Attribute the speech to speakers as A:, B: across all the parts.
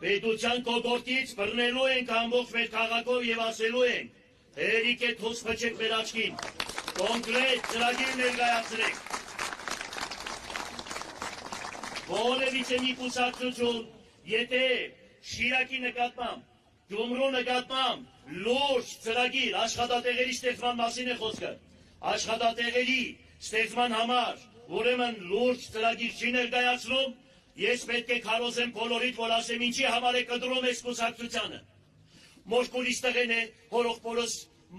A: Պետության կողորտից բռնելու ենք ամբողջ մեր քաղաքով եւ ասելու ենք. Հերիք է թոս փչեք մեր աչքին, կոնկրետ ծրագիր ներկայացրեք։ Որևիցե մի կուսակցություն, եթե Շիրակի նկատմամբ, Գյումրու նկատմամբ լուրջ ծրագիր աշխատատեղերի ստեղծման մասին է խոսքը, աշխատատեղերի ստեղծման համար, ուրեմն լուրջ ծրագիր չի ներկայացնում, ես պետք է քարոզեմ բոլորիդ, որ ասեմ ինչի համար է կտրում այս կուսակցությանը։ Մոշկուրից տղեն է, հորող պորս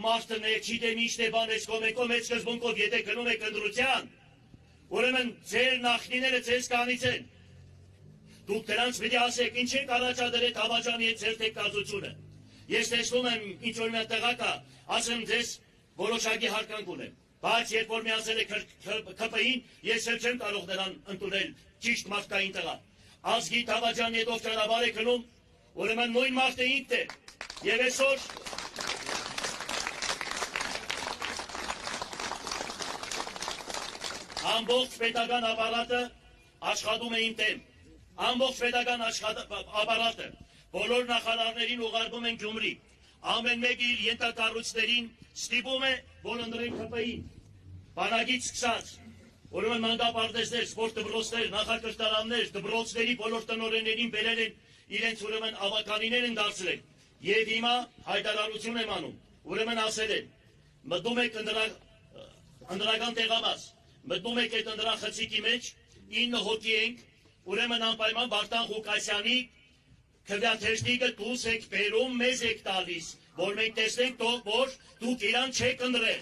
A: մարդն է, չիտեմ ինչ է բան ես կոմեկով, մեծ սկզբունքով, եթե գնում եք ընտրության, ուրեմն ձեր նախնիները ձեզ կանից են։ Դուք դրանց պիտի ասեք, ինչ եք առաջադրել Թավաջանի հետ ձեր թեկկազությունը։ Ես տեսնում եմ ինչ-որ մի տղա կա, ասեմ ձեզ որոշակի հարկանք ունեմ, բայց երբ որ միացել է ԿՊԻ-ին, ես էլ չեմ կարող նրան ընդունել ճիշտ մարդկային տղա։ Ազգի Թավաջանի հետ ով ճանապարհ է գնում, ուրեմն նույն մարդը ինքն է։ Եվ այսօր ամբողջ պետական ապարատը աշխատում է իմ դեմ։ Ամբողջ պետական ապարատը բոլոր նախարարներին ուղարկում են Գյումրի։ Ամեն մեկը իր ենթակառույցներին ստիպում է, որ ընտրեն ԿՊԻ-ին։ Բանակից սկսած, ուրեմն մանկապարտեզներ, սպորտ դպրոցներ, նախակրթարաններ, դպրոցների բոլոր տնօրեններին բերել են իրենց ուրեմն ավականիներ են դարձրել։ Եվ հիմա հայտարարություն եմ անում, ուրեմն ասել են, մտնում եք ընտրական տեղամաս, մտնում եք այդ ընտրախցիկի մեջ, 9 հոգի ենք, ուրեմն անպայման Վարդան Ղուկասյանի քվեաթեժնիկը դուս եք բերում, մեզ եք տալիս, որ մենք տեսնենք որ դուք իրան չեք ընտրել։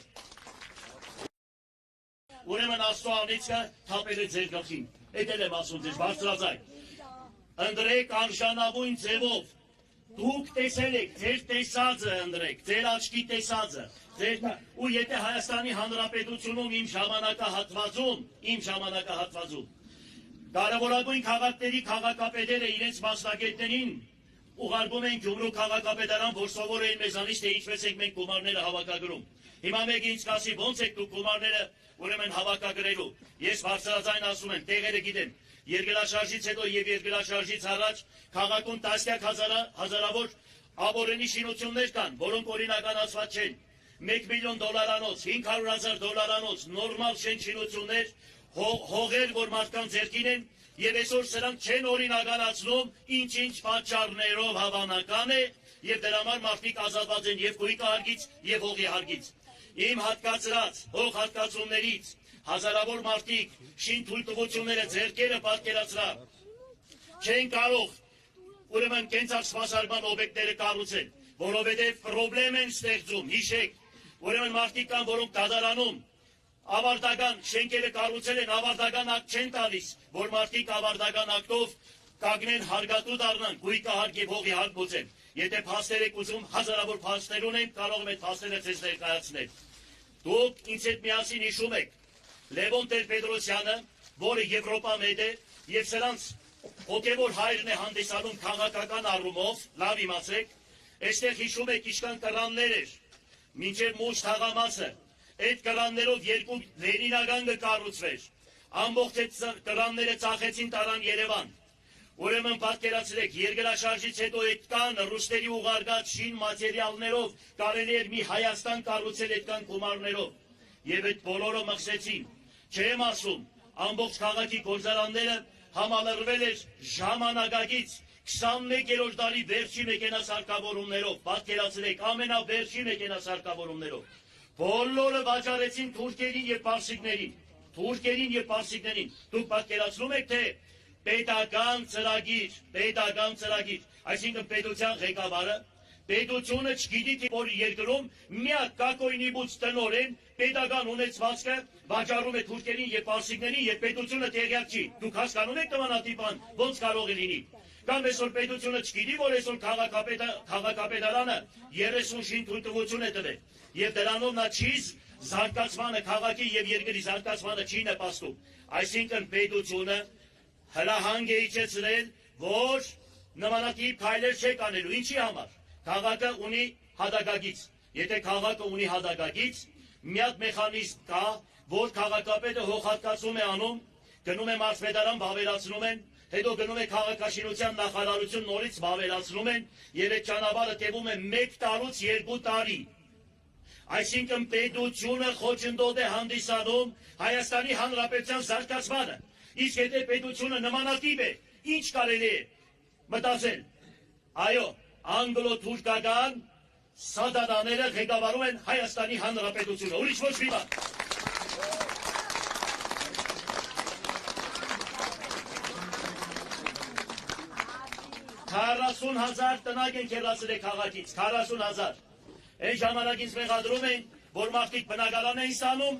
A: Ուրեմն Աստծո անիծքը թափել է ձեր գլխին, էդ էլ եմ ասում ձեզ բարձրաձայն։ Ընտրեք արժանավուն ձևով, դուք տեսել եք, ձեր տեսածը ընտրեք, ձեր աչքի տեսածը, ու եթե Հայաստանի Հանրապետությունում իմ ժամանակահատվածում կարևորագույն քաղաքների քաղաքապետերը իրենց մասնագետներին ուղարկում են Գյումրու քաղաքապետարան, որ սովոր էին մեզանից, թե ինչպես ենք մենք գումարները հավաքագրում։ Հիմա մեկը ինձ կասի, ո՞նց եք դուք գումարները ուրեմն հավաքագրելու։ Ես բարձրաձայն ասում եմ, տեղերը գիտեմ։ Երկրաշարժից հետո եւ երկրաշարժից առաջ քաղաքում տասնյակ հազարավոր աբորենի շինություններ կան, որոնք օրինականացված չեն։ $1 միլիոն, $500,000 նորմալ շինություններ, հողեր, որ մարդկանց ձեռքին են, եւ այսօր սրանք չեն օրինականացնում, ինչ-ինչ պատճառներով հավանական է, եւ դրա համար մարդիկ ազատված են եւ գույքի հարգից եւ հողի հարգից։ Իմ հատկացրած հող հատկացումներից հազարավոր մարդիկ շինթույլտվությունները ձեռքերը պատկերացրան, չեն կարող ուրեմն կենցաղ սպասարկման օբյեկտները կառուցել, որովհետեւ պրոբլեմ են ստեղծում, հիշեք, ուրեմն մարդիկ կան, որոնք դատարանում ավարտական շենքերը կառուցել են, ավարտական ակտ չեն տալիս, որ մարդիկ ավարտական ակտով կագնեն հարգատու դառնան, գույքը հարկ եւ հողի հարկ բուծեն։ Եթե փաստեր եք ուզում, հազարավոր փաստեր ունենք, կարող եմ այդ փաստերը ձեզ ներկայացնել։ Դուք ինձ հետ միասին հիշում եք Լևոն Տեր-Պետրոսյանը, որը Եվրոպա մեծ է, եւ սրանց հոգեվոր հայրն է հանդիսանում քաղաքական առումով, լավ իմացեք, այստեղ հիշում եք ինչքան կռաններ էր, մինչև մուշ թաղամասը, այդ կռաններով երկու Լենինական կառուցվեր, ամբողջ այդ կռանները ծախեցին տարան Երևան։ Ուրեմն պատկերացրեք, երկրաշարժից հետո այդքան ռուսների ուղարկած շին մատերիալներով կարելի էր մի Հայաստան կառուցել այդքան գումարներով, եւ այդ բոլորը մխսեցին։ Չեմ ասում, ամբողջ քաղաքի գործարանները համալրվել էր ժամանակակից 21-րդ դարի վերջի մեքենասարկավորումներով, պատկերացրեք, ամենավերջի մեքենասարկավորումներով։ Բոլորը վաճառեցին թուրքերին եւ պարսիկներին, Դուք պատկերացնում եք, թե պետական ծրագիր, այսինքն պետության ղեկավարը, պետությունը չգիտի, թե որ երկրում միակ կակոյնի բուծ տնօրեն պետական ունեցվածքը վաճառում է թուրքերին եւ պարսիկներին եւ պետությունը տեղյակ չի։ Դուք հասկանում եք նմանատիպ բան ոնց կարող է լինի։ Կամ այսօր պետությունը չգիտի, որ այսօր քաղաքապետարանը 30 շինթույլտվություն է տվել եւ դրանով նա չի զարգացմանը, քաղաքի եւ երկրի զարգացմանը չի նպաստում։ Այսինքն պետությունը հրահանգ է իջեցրել, որ նմանատիպ քայլեր չեք անելու։ Ինչի համար։ Քաղաքը ունի հադագագից։ Եթե քաղաքը ունի հադագագից, մի հատ մեխանիզմ կա, որ քաղաքապետը հողհատկացում է անում, գնում է մարզպետարան, վավերացնում են, հետո գնում է քաղաքաշինության նախարարություն նորից վավերացնում են եւ այդ ճանապարհը տևում է 1 տարուց 2 տարի։ Այսինքն պետությունը խոչընդոտ է հանդիսանում Հայաստանի Հանրապետության զարգացմանը։ Իսկ եթե պետությունը նմանատիպ է, ինչ կարելի է մտածել։ Այո, անգլո-թուրքական սադանաները ղեկավարում են Հայաստանի Հանրապետությունը, ուրիշ ոչ մի բան։ 40,000 տնակ են քերացրել քաղաքից, 40,000։ Այն ժամանակից մեղադրում են, որ մարդիկ բնակարան են ստանում,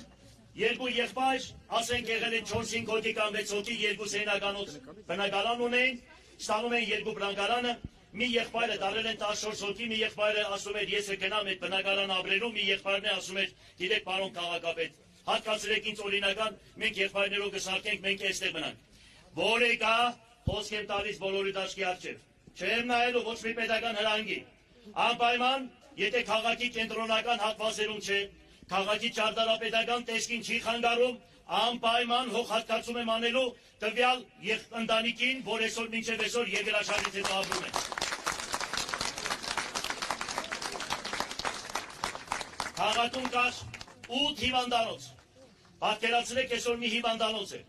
A: երկու եղբայր, ասենք եղել են 4-5 հոգի կամ 6 հոգի, երկու սենականոց բնակարան ունեն, ստանում են երկու բնակարանը, մի եղբայրը դարել են 14 հոգի, մի եղբայրը ասում էր ես կգնամ այդ բնակարան ապրելու, մի եղբայրն է ասում էր գիտեք պարոն քաղաքապետ, հատկացրեք ինձ օրինական, մենք եղբայրներով կսարքենք, մենք այստեղ մնանք։ Որ եկա, խոսք եմ տալիս բոլորի դաշտի առջև։ Չեմ նայելու ոչ մի պետական հրանգի։ Անպայման, եթե քաղաքի կենտրոնական հատվածերում չէ, քաղաքի ճարտարապետական տեսքին չի խանգարում, անպայման հողհատկացում եմ անելու տվյալ ընտանիքին, որ այսօր մինչև այսօր երկրաշարժից հետո ապրում է։ Քաղաքում կար 8 հիվանդանոց։ Պատկերացրեք այսօր մի հիվանդանոց է։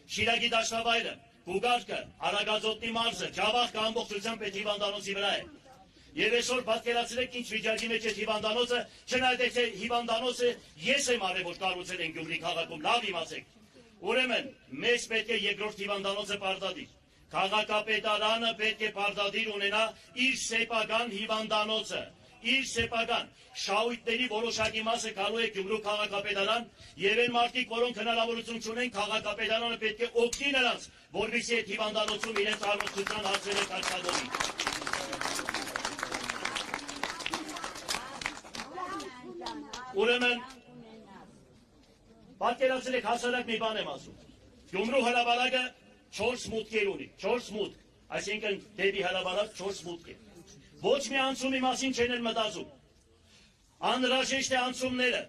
A: Շիրակի դաշտավայրը, Գուգարկը, Արագածոտնի մարզը, Ջավախքը ամբողջությամբ այդ հիվանդանոցի վրա է։ Եվ այսօր պատկերացրեք ինչ վիճակի մեջ է հիվանդանոցը, չնայած այդ հիվանդանոցը ես եմ արել, որ կառուցել են Գյումրի քաղաքում, լավ իմացեք։ Ուրեմն, մեզ պետք է երկրորդ հիվանդանոցը պարտադիր։ Քաղաքապետարանը պետք է պարտադիր ունենա իր սեփական հիվանդանոցը, իր սեփական շահույթների որոշակի մասը գալու է Գյումրու քաղաքապետարան, եւ այն մարդիկ, որոնք հնարավորություն չունեն, քաղաքապետարանը պետք է օգնի նրանց, որովհետեւ այդ հիվանդանոցում իրենց առողջության հարցերը կարգավորի։ Ուրեմն, պատկերացրեք հասարակ մի բան եմ ասում։ Գյումրու հրապարակը 4 մուտքեր ունի, 4 մուտք, այսինքն դեպի հրապարակ 4 մուտք է։ Ոչ մի անցումի մասին չեն էլ մտածում։ Անհրաժեշտ է անցումները,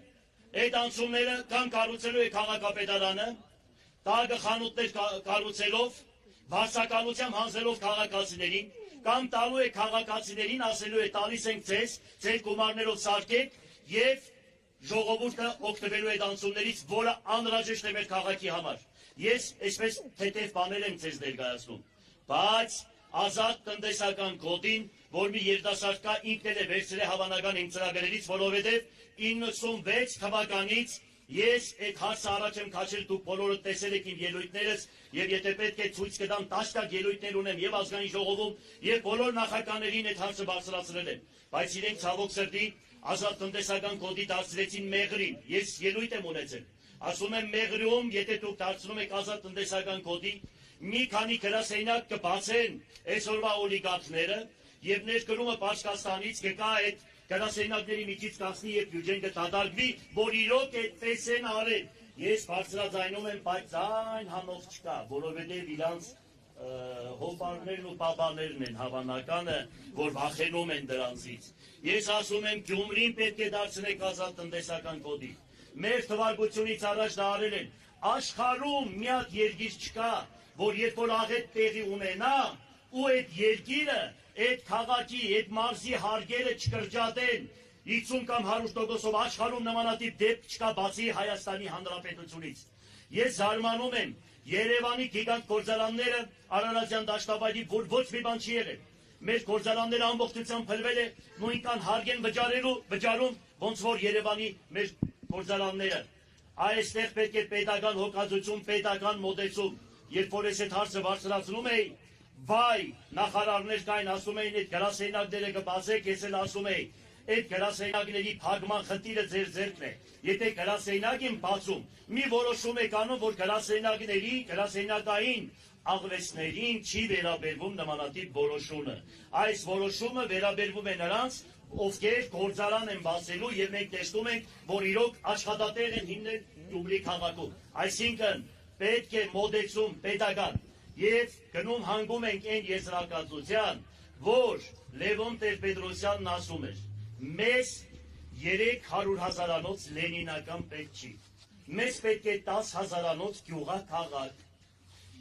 A: այդ անցումները կամ կառուցելու է քաղաքապետարանը, տագը խանութներ կառուցելով, վարձակալությամբ հանձնելով քաղաքացիներին, կամ տալու է քաղաքացիներին, ասելու է տալիս ենք ձեզ, ձեր գումարներով սարքեք եւ ժողովուրդը օգտվելու այդ անցումներից, որը անհրաժեշտ է մեր քաղաքի համար։ Ես այսպես թեթև բաներ եմ ձեզ ներկայացնում, բայց ազատ տնտեսական կոդին, որ մի երիտասարդ կա, ինքն էլ է վերցրել հավանական իմ ծրագրերից, որովհետև 96 թվականից ես այդ հարցը առաջ եմ քաշել, դուք բոլորը տեսել եք իմ ելույթներս, եւ եթե պետք է ցույց կտամ, տասնյակ ելույթներ ունեմ եւ ազգային ժողովում, եւ բոլոր նախագահներին այդ հարցը բարձրացրել եմ, բայց իրենք ցավոք սրտի ազատ տնտեսական կոդի դարձրեցին մեղրին։ Ես ելույթ եմ ունեցել։ Ասում եմ մեղրում, եթե դուք դարձնում եք ազատ տնտեսական կոդի, մի քանի գրասենյակ կբացեն այսօրվա օլիգարխները եւ ներկրումը Պարսկաստանից կգա այդ գրասենյակների միջից կացնի եւ բյուջեն կդադարվի, որ իրոք այդպես են արել։ Ես բարձրաձայնում եմ, բայց այն համով չկա, որովհետեւ իրանց հոբարներն ու պապաներն են հավանականը, որ վախենում են դրանցից։ Ես ասում եմ, Գյումրին պետք է դարձնեք ազատ տնտեսական կոդի։ Մեր թվարկությունից առաջ դա արել են։ Աշխարհում մի հատ երկիր չկա, որ երբ որ աղետ տեղի ունենա, ու այդ երկիրը, այդ քաղաքի, այդ մարզի հարգերը չկրճատեն, 50 կամ 100%-ով աշխարհում նմանատիպ դեպք չկա բացի Հայաստանի Հանրապետությունից։ Ես զարմանում եմ Երևանի գիգանտ գործարանները Արարատյան դաշտավայրի, որ ոչ մի բան չի եղել։ Մեր գործարանները ամբողջությամբ փլվել է, նույնքան հարկ են վճարում, ոնց որ Երևանի մեր գործարանները։ Այստեղ պետք է պետական հոգացություն, պետական մոտեցում։ Երբ որ ես այդ հարցը բարձրացնում էի, վայ, նախարարներ կային, ասում էին այդ գրասենյակները կբացեք, ես էլ ասում էի, այդ գրասենյակների փակման խնդիրը ձեր ձեռքն է։ Եթե գրասենյակ եմ բացում, մի որոշում եք անում, որ գրասենյակային աղվեսներին չի վերաբերվում նմանատիպ որոշումը։ Այս որոշումը վերաբերվում է նրանց, ովքեր գործարան են բացելու եւ մենք տեսնում ենք, որ իրոք աշխատատեղ են հիմնել Գյումրի քաղաքում։ Այսինքն պետք է մոտեցում պետական եւ գնում հանգում ենք այն եզրակացության, որ Լևոն Տեր-Պետրոսյանն ասում էր. մեզ 300 հազարանոց Լենինական պետք չի, մեզ պետք է 10 հազարանոց գյուղաքաղաք։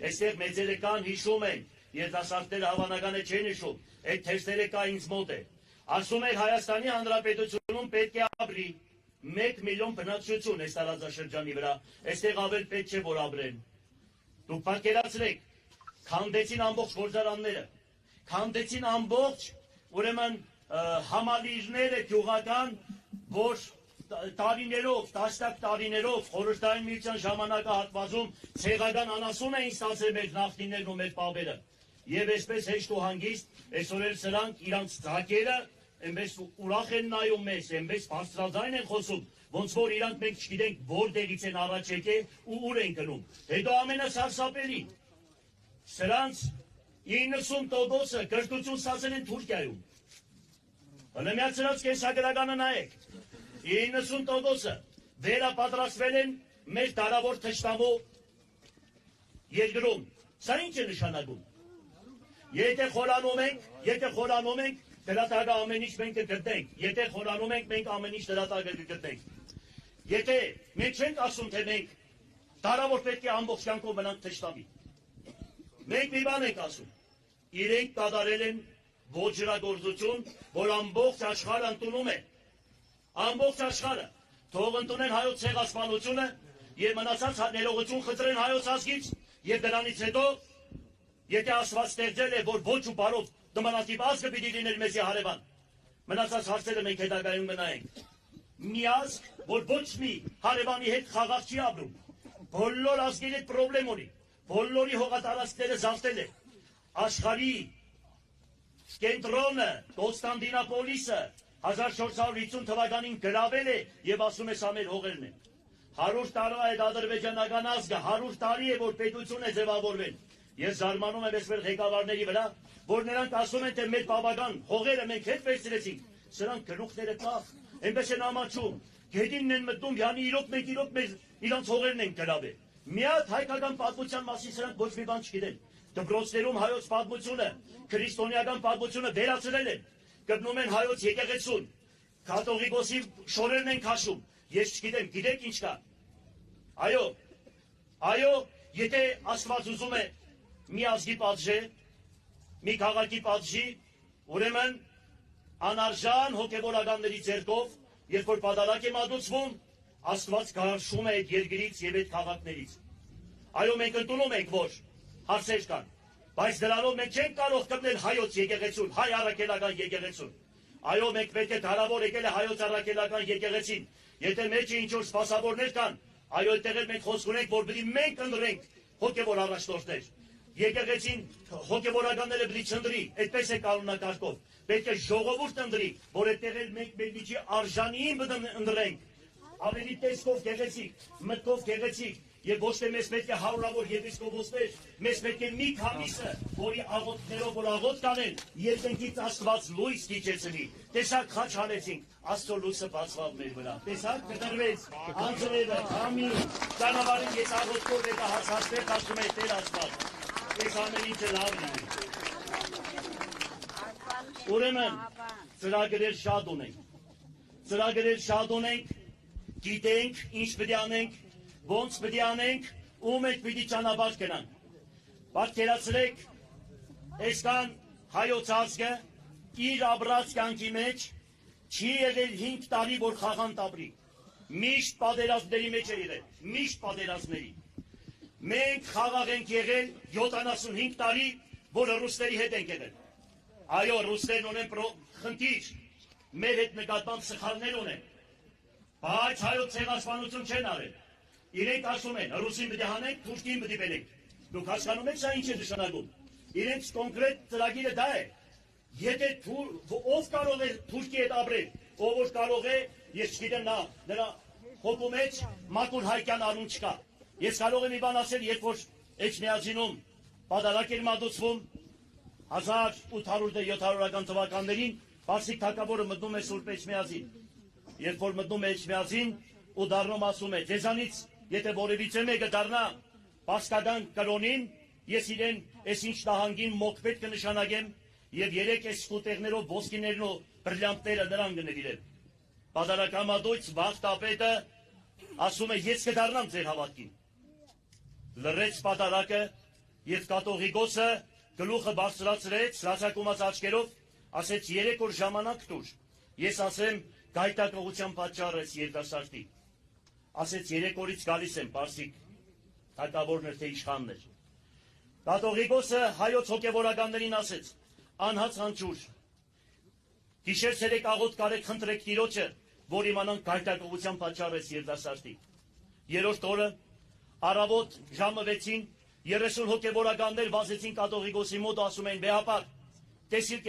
A: Այստեղ մեծերը կան հիշում են, երիտասարդները հավանական է չեն հիշում, այդ թեստերը կա ինձ մոտ է։ Ասում եք Հայաստանի Հանրապետությունում պետք է ապրի 1 միլիոն բնակչություն այս տարածաշրջանի վրա, այստեղ ավել պետք չէ որ ապրեն։ Դուք պատկերացրեք, քանդեցին ամբողջ գործարանները, քանդեցին ամբողջ ուրեմն համալիրները գյուղական, որ տարիներով, տասնյակ տարիներով խորհրդային միության ժամանակահատվածում ցեղական անասուն էին ստացել մեր նախնիներն ու մեր պապերը։ Եվ այսպես հեշտ ու հանգիստ այսօր էլ սրանք իրանց ձակերը այնպես ուրախ են նայում մեզ, այնպես բարձրաձայն են խոսում, ոնց որ իրանք մենք չգիտենք որտեղից են առաջ եկել ու ուր են գնում։ Հետո ամենասարսափելի, սրանց 90%-ը կրթություն ստացել են Թուրքիայում։ Հնամյացրած կենսագրականը նայեք, 90%-ը վերապատրաստվել են մեր դարավոր թշնամու երկրում։ Սա ինչ է նշանակում։ Եթե խորանում ենք, դրատագը ամեն ինչ մենք կգտնենք։ Եթե խորանում ենք, մենք ամեն ինչ դրատագը կգտնենք։ Եթե մենք չենք ասում, թե մենք դարավոր պետք է ամբողջ կյանքով մնանք թշնամի։ Մենք մի բան ենք ասում։ Իրենք կատարել են ոչրագործություն, որ ամբողջ աշխարհը ընդունում է։ Ամբողջ աշխարհը թող ընդունեն հայոց ցեղասպանությունը եւ մնացած ներողություն խնդրեն հայոց ազգից եւ դրանից հետո եթե Աստված ստեղծել է որ ոչ ու բարով դմանատիպ ազգը պիտի լիներ մեզի հարևան մնացած հարցերը մենք հետագայում մնայենք մի ազգ որ ոչ մի հարևանի հետ խաղաղ չի ապրում բոլոր ազգերի հետ խնդրեմ ունի բոլորի հողատարածքները զավթել է աշխարհի կենտրոնը Կոնստանդինապոլիսը 1450 թվականին գրավել է եւ ասում է սա մեր հողերն են 100 տարի այդ ադրբեջանական ազգը 100 տարի է որ պետություն է ձևավորվել ես զարմանում եմ այսպես ղեկավարների վրա որ նրանք ասում են թե մեր բավական հողերը մենք հետ վերցրեցինք սրանք գլուխները կախ այնպես են ամաչում գետինն են մտնում յանի իրոք մեր իրանց հողերն են գրավել մի հատ հայկական պատմության մասին սրանք ոչ մի բան չգիտեն դպրոցներում հայոց պատմությունը քրիստոնեական պատմությունը վերացրել են գտնում են հայոց եկեղեցուն, կաթողիկոսի շորերն են քաշում, ես չգիտեմ, գիտեք ինչ կա։ Այո, եթե Աստված ուզում է մի ազգի պատժե, մի քաղաքի պատժի, ուրեմն անարժան հոգևորականների ձեռքով, երբ որ պատարակ է մատուցվում, Աստված գարշում է այդ երկրից եւ այդ քաղաքներից։ Այո, մենք ընդունում ենք, որ հարցեր կան։ Բայց դրանով մենք չենք կարող գտնել հայոց եկեղեցուն, հայ առաքելական եկեղեցուն։ Այո, մենք պետք է դարավոր եկել է հայոց առաքելական եկեղեցին։ Եթե մեջը ինչ-որ սպասավորներ կան, այո, այդտեղ մենք խոսք ունենք, որ պետք է մենք ընտրենք հոգևոր առաջնորդներ։ Եկեղեցին հոգևորականները պետք է չընտրի, այդպես է կանոնակարգով։ Պետք է ժողովուրդ ընտրի, որ այդտեղ մենք մեր միջի արժանիին պետք է ընտրենք։ Ավելի տեսքով գեղեցիկ, մտքով գեղեցիկ Եվ ոչ թե մեզ պետք է հարյուրավոր եպիսկոպոսներ, մեզ պետք է մի քանիսը, որի աղոթքներով որ աղոթ կանեն, երկնքից Աստված լույս իջեցնի։ Տեսակ խաչ հանեցինք, Աստծո լույսը բացվավ մեր վրա։ Տեսակ կտրվեց անձրևը, քամի, ճանապարհին ես աղոթքով եկա հասածներ ասում եմ Տեր Աստված։ Այս ամեն ինչը լավ լինի։ Ուրեմն ծրագրեր շատ ունենք, գիտենք ինչ պետք է անենք, ոնց պետք է անենք, ում ենք պիտի ճանապարհ գնանք։ Պատկերացրեք, այսքան հայոց ազգը իր ապրած կյանքի մեջ չի եղել 5 տարի, որ խաղանտ ապրի։ Միշտ պատերազմների մեջ է եղել, միշտ պատերազմների։ Մենք խաղաղ ենք եղել 75 տարի, որ ռուսների հետ ենք եղել։ Այո, ռուսներն ունեն խնդիր, մեր հետ նկատմամբ սխալներ ունեն, բայց հայոց ցեղասպանություն չեն արել։ Իրենք ասում են, ռուսին պետք է հանենք, թուրքին պետք է բերենք։ Դուք հասկանում եք սա ինչ է նշանակում։ Իրենց կոնկրետ ծրագիրը դա է։ Եթե ով կարող է թուրքի հետ ապրել, ով որ կարող է, ես չգիտեմ նրա հոգու մեջ մաքուր հայկյան անուն չկա։ Ես կարող եմ մի բան ասել, երբ որ Էջմիածինում պատարակ էր մատուցվում 1800-700-ական թվականներին, Պարսիկ թագավորը մտնում է Սուրբ Էջմիածին։ Երբ որ մտնում է Էջմիածին ու դառնում ասում է, ձեզանից եթե որևիցե մեկը դառնա պարսկական կրոնին, ես իրեն այսինչ նահանգին մոկպետ կնշանակեմ եւ 3 այս սկուտեղներով ոսկիներն ու բրիլյանտները նրան կնվիրեմ։ Պատարակամատույց Վախտապետը ասում է, ես կդառնամ ձեր հավատքին։ Լռեց պատարակը Եվ կաթողիկոսը գլուխը բարձրացրեց, սրացակումած աչքերով, ասեց 3 օր ժամանակ տուր, ես ասեմ գայթակղության պատճառս երիտասարդի, ասեց 3 օրից գալիս եմ, պարսիկ թագավորներ թե իշխաններ։ Կաթողիկոսը հայոց հոգևորականներին ասեց, անհաց հանճուր, գիշեր ցերեկ աղոտ կարեք խնդրեք Տիրոջը, որ իմանանք գայթակղության պատճառս երիտասարդի։ Երրորդ օրը առավոտ ժամը 6-ին 30 հոգևորականներ վազեցին կաթողիկոսի մոտ, ասում էին վեհապար, տեսիլք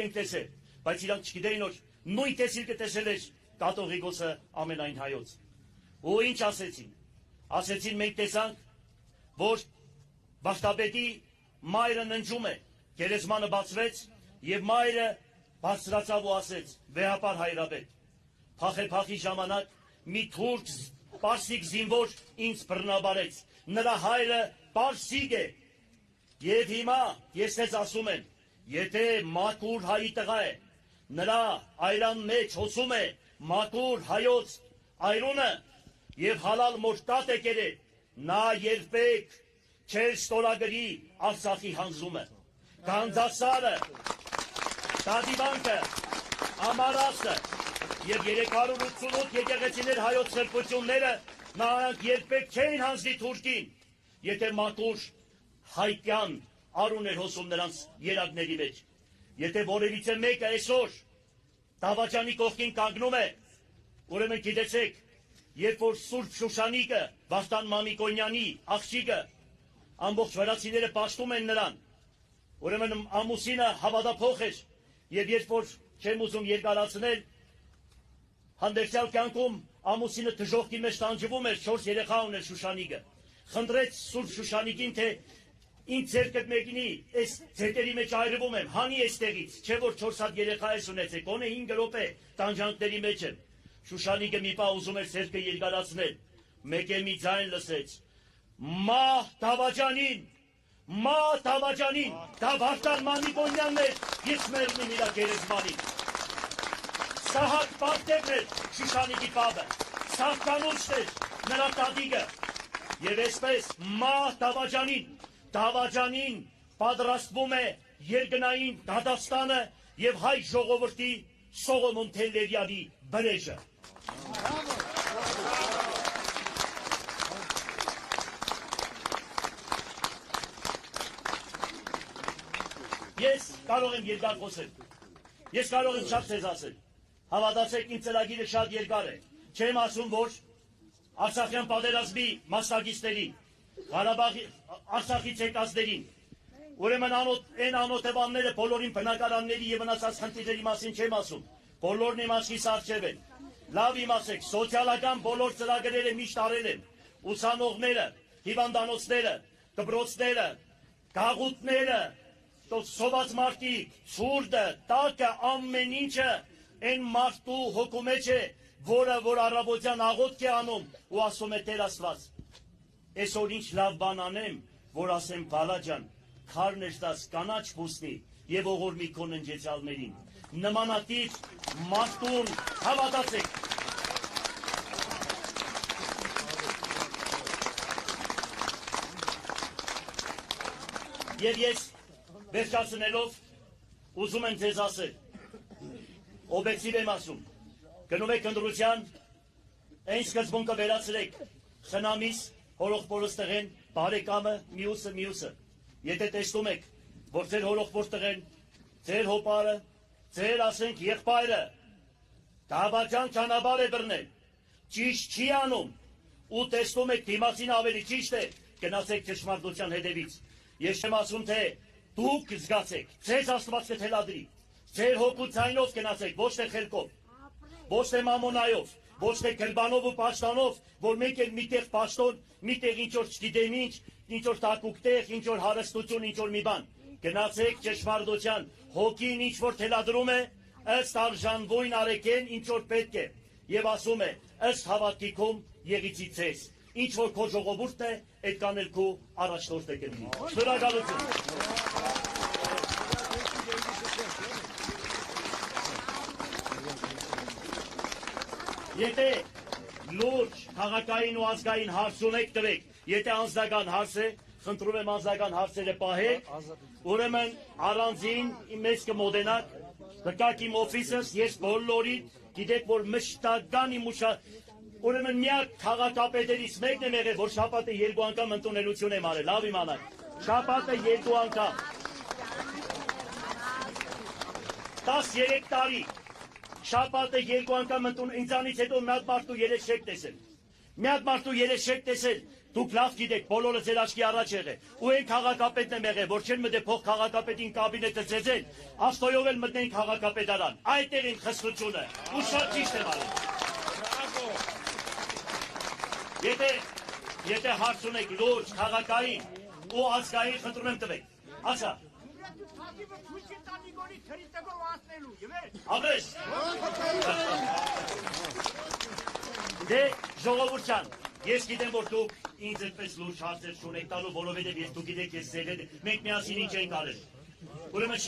A: ենք տեսել, բայց իրանք չգիտեին, որ նույն տեսիլքը տեսել էր կաթողիկոսը ամենայն հայոց։ Ու ինչ ասեցին։ Ասեցին մենք տեսանք, որ վարդապետի մայրը ննջում է, գերեզմանը բացվեց եւ մայրը բարձրացավ ու ասեց. վեհապար հայրապետ, փախի ժամանակ մի թուրք պարսիկ զինվոր ինձ բռնաբարեց, նրա հայրը պարսիկ է, եւ հիմա ես ձեզ ասում եմ, եթե մաքուր հայի տղա է, նրա այրան մեջ հոսում է մաքուր հայոց այրունը եւ հալալ մորտատ է կերել, նա երբեք չեր ստորագրի Արցախի հանձումը, Գանձասարը, Դադիվանքը, Ամարասը եւ 388 եկեղեցիներ հայոց սրբությունները նրանք երբեք չէին հանձնի թուրքին, եթե մաքուր հայկյան արուն էր հոսում նրանց երակների մեջ, եթե որևիցե մեկը այսօր Դավաճանի կողքին կանգնում է, ուրեմն գիտեցեք, երբ որ Սուրբ Շուշանիկը, Վարդան Մամիկոնյանի աղջիկը, ամբողջ վրացիները պաշտում են նրան, ուրեմն ամուսինը հավատափող էր, եւ երբ որ չեմ ուզում երկարացնել, հանդերձյալ կյանքում ամուսինը դժոխքի մեջ տանջվում էր, 4 երեխա ուներ Շուշանիկը, խնդրեց Սուրբ Շուշանիկին, թե ինձ ձերքդ մեկնի, այս ձետերի մեջ այրվում եմ, հանի էստեղից, չէ որ 4 հատ երեխա ես ունեցեք, գոնե 5 րոպե տանջանքների մեջ եմ։ Շուշանիկը մի պահ ուզում էր ձերքը երկարացնել, մեկ էլ մի ձայն լսեց. Մահ Դավաճանին, դա Վարդան Մամիկոնյանն էր, ես մերնում իրա գերեզմանին։ Սահակ Պարտևն էր Շուշանիկի պապը, Սահկանուշն էր նրա տատիկը, եւ այսպես մահ Դավաճանին պատրաստվում է երկնային Դադաստանը եւ հայ ժողովրդի Սողոմոն Թելլերյանի բրեժը։ Ես կարող եմ երկար խոսել, ես կարող եմ շատ ձեզ ասել, հավատացեք իմ ծրագիրը շատ երկար է, չեմ ասում, որ Արցախյան պատերազմի մասնակիցներին, Ղարաբաղի Արցախից եկածներին, ուրեմն այն անօթևանները բոլորին բնակարանների եւ մնացած խնդիրների մասին չեմ ասում, բոլորն իմ աչքիս առջև են, լավ իմացեք, սոցիալական բոլոր ծրագրերը միշտ արել եմ, ուսանողները, հիվանդանոցները, դպրոցները, գաղութները, սոված մարդիկ, ցուրտը, տակը, ամեն ինչը այն մարդու հոգու մեջ է, որը որ առավոտյան աղոթք է անում ու ասում է Տեր Աստված, այսօր ինչ լավ բան անեմ, որ ասեմ Բալաջան, քարն էր տաս կանաչ բուսնի եւ ողորմի քո ննջեցյալներին, նմանատիպ մարդուն հավատացեք։ Եվ ես վերջացնելով ուզում եմ ձեզ ասել, օբյեկտիվ եմ ասում, գնում եք ընտրության, այն սկզբունքը վերացրեք, խնամիս, հորողբորս տղեն, բարեկամը, մյուսը, եթե տեսնում եք, որ ձեր հորողբոր տղեն, ձեր հոպարը, ձեր ասենք եղբայրը, Դավաճան ճանապարհ է բռնել, ճիշտ չի անում, ու տեսնում եք դիմացին ավելի ճիշտ է, գնացեք ճշմարտության հետևից, ես չեմ ասում, թե դուք զգացեք, ձեզ Աստված կթելադրի, ձեր հոգու ձայնով գնացեք, ոչ թե խելքով, ոչ թե մամոնայով, ոչ թե գրբանով ու պաշտանով, որ մեկ էլ միտեղ պաշտոն, միտեղ ինչ-որ չգիտեմ ինչ-որ տակուկ տեղ, ինչ-որ հարստություն, ինչ-որ մի բան, գնացեք ճշմարտության, հոգին ինչ-որ թելադրում է, ըստ արժանվույն արեք ինչ-որ պետք է, եւ ասում է, ըստ հավատքիքում եղիցի ձեզ, ինչ-որ քո ժողովուրդն է, այդ կանել քո առաջնորդը կլինի։ Շնորհակալություն։ Եթե լուրջ քաղաքային ու ազգային հարց ունեք տվեք, եթե անձնական հարց է, խնդրում եմ անձնական հարցերը պահեք, ուրեմն առանձին մեզ կմոտենաք, կկաք իմ օֆիսս, ես բոլորիդ, գիտեք, որ մշտական իմ ուրեմն միակ քաղաքապետերից մեկն եմ եղել, որ շաբաթը 2 անգամ ընդունելություն եմ արել, լավ իմանաք, շաբաթը 2 անգամ, 13 տարի, շաբաթը 2 անգամ ինձանից հետո մի հատ մարդու երես չեք տեսել, մի հատ մարդու երես չեք տեսել, դուք լավ գիտեք, բոլորը ձեր աչքի առաջ եղել, ու այն քաղաքապետն եմ եղել, որ չեն մտե փող քաղաքապետին կաբինետը ծեծել, աստոյով էլ մտնեն քաղաքապետարան, այդ էր իմ խստությունը, ու շատ ճիշտ եմ արել։ Եթե հարց ունեք լուրջ, քաղաքային ու ազգային, խնդրում եմ տվեք, ասա։ Աբես։ Դե ժողովուրդ ջան, ես գիտեմ, որ դուք ինձ այդպես լուրջ հարցեր չունեք տալու, որովհետև ես դուք գիտեք, ես ձեր հետ մենք միասին ինչ ենք արել։ Ուրեմն